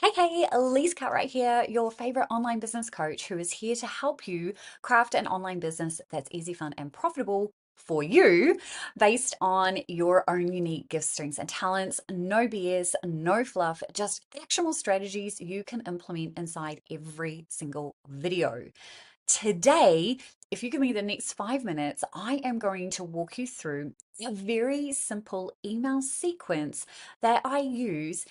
Hey, Elise Cartwright here, your favorite online business coach who is here to help you craft an online business that's easy, fun, and profitable for you based on your own unique gifts, strengths, and talents. No BS, no fluff, just actionable strategies you can implement inside every single video. Today, if you give me the next 5 minutes, I am going to walk you through a very simple email sequence that I use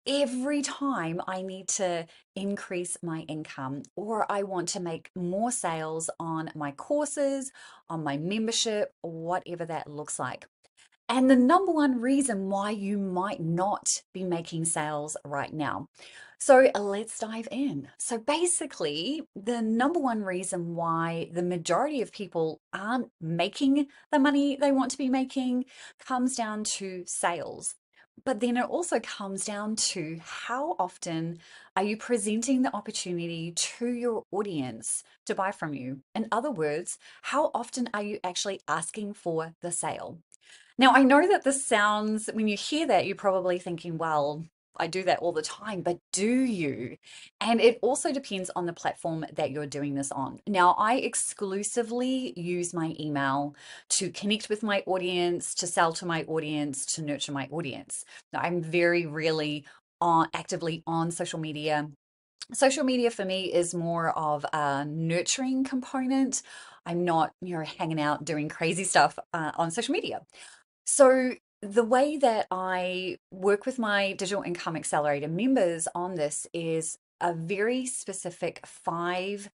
every time I need to increase my income or I want to make more sales on my courses, on my membership, whatever that looks like. And the number one reason why you might not be making sales right now. So let's dive in. So basically, the number one reason why the majority of people aren't making the money they want to be making comes down to sales. But then it also comes down to how often are you presenting the opportunity to your audience to buy from you? In other words, how often are you actually asking for the sale? Now, I know that this sounds, when you hear that, you're probably thinking, well, I do that all the time, but do you? And it also depends on the platform that you're doing this on. Now, I exclusively use my email to connect with my audience, to sell to my audience, to nurture my audience. Now, I'm very rarely actively on social media. Social media for me is more of a nurturing component. I'm not, hanging out doing crazy stuff on social media. So, the way that I work with my Digital Income Accelerator members on this is a very specific 5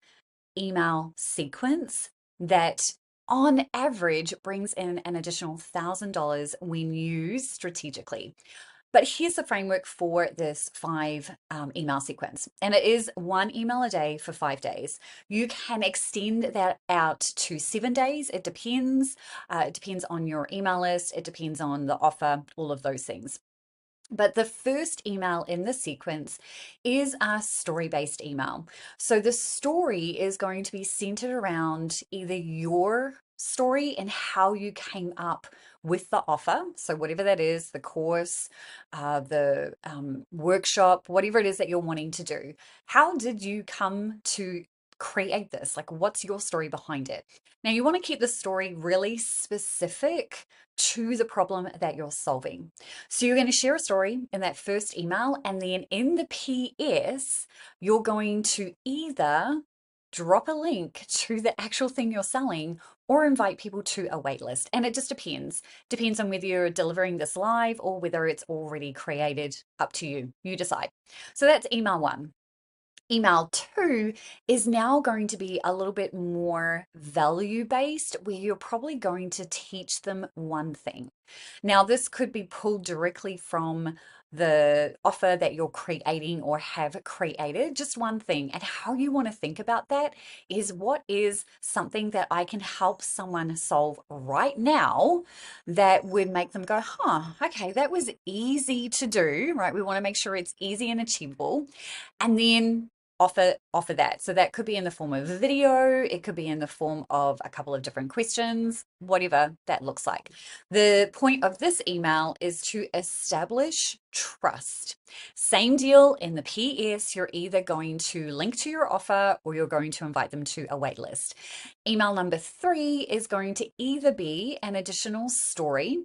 email sequence that on average brings in an additional $1,000 when used strategically. But here's the framework for this 5 email sequence. And it is 1 email a day for 5 days. You can extend that out to 7 days. It depends. It depends on your email list. It depends on the offer, all of those things. But the first email in the sequence is a story based email. So the story is going to be centered around either your story and how you came up with the offer. So, whatever that is, the course, the workshop, whatever it is that you're wanting to do, how did you come to create this? Like, what's your story behind it? Now, you want to keep the story really specific to the problem that you're solving. So you're going to share a story in that first email, and then in the PS, you're going to either drop a link to the actual thing you're selling or invite people to a waitlist. And it just depends. Depends on whether you're delivering this live or whether it's already created. Up to you. You decide. So that's email one. Email two is now going to be a little bit more value based, where you're probably going to teach them one thing. Now, this could be pulled directly from the offer that you're creating or have created, just one thing. And how you want to think about that is, what is something that I can help someone solve right now that would make them go, huh, okay, that was easy to do, right? We want to make sure it's easy and achievable. And then offer that. So that could be in the form of a video, it could be in the form of a couple of different questions, whatever that looks like. The point of this email is to establish trust. Same deal in the PS, you're either going to link to your offer or you're going to invite them to a waitlist. Email number 3 is going to either be an additional story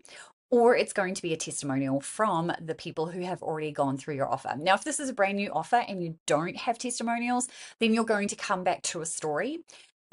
or it's going to be a testimonial from the people who have already gone through your offer. Now, if this is a brand new offer and you don't have testimonials, then you're going to come back to a story.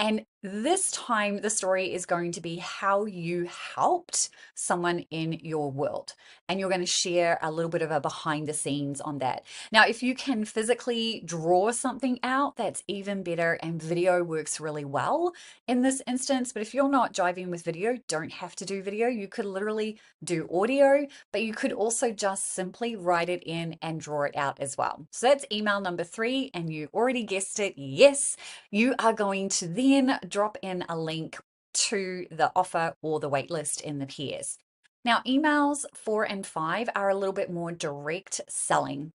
And this time, the story is going to be how you helped someone in your world. And you're going to share a little bit of a behind the scenes on that. Now, if you can physically draw something out, that's even better. And video works really well in this instance. But if you're not jiving with video, don't have to do video. You could literally do audio, but you could also just simply write it in and draw it out as well. So that's email number 3. And you already guessed it. Yes, you are going to then drop in a link to the offer or the waitlist in the PS. Now, emails 4 and 5 are a little bit more direct selling.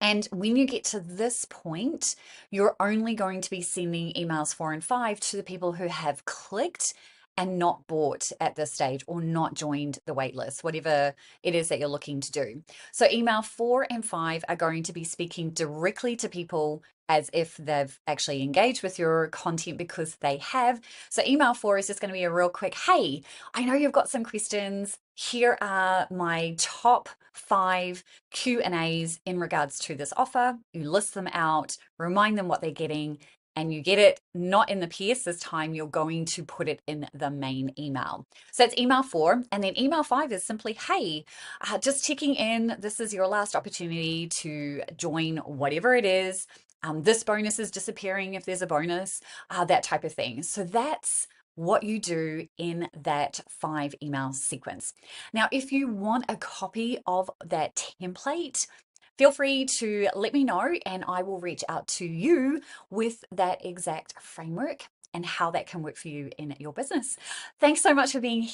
And when you get to this point, you're only going to be sending emails 4 and 5 to the people who have clicked and not bought at this stage or not joined the waitlist, whatever it is that you're looking to do. So email 4 and 5 are going to be speaking directly to people as if they've actually engaged with your content, because they have. So email 4 is just going to be a real quick, hey, I know you've got some questions. Here are my top 5 Q&As in regards to this offer. You list them out, remind them what they're getting, and you get it not in the PS this time, you're going to put it in the main email. So it's email 4. And then email 5 is simply, hey, just checking in. This is your last opportunity to join whatever it is. This bonus is disappearing if there's a bonus, that type of thing. So that's what you do in that 5 email sequence. Now, if you want a copy of that template, feel free to let me know and I will reach out to you with that exact framework and how that can work for you in your business. Thanks so much for being here.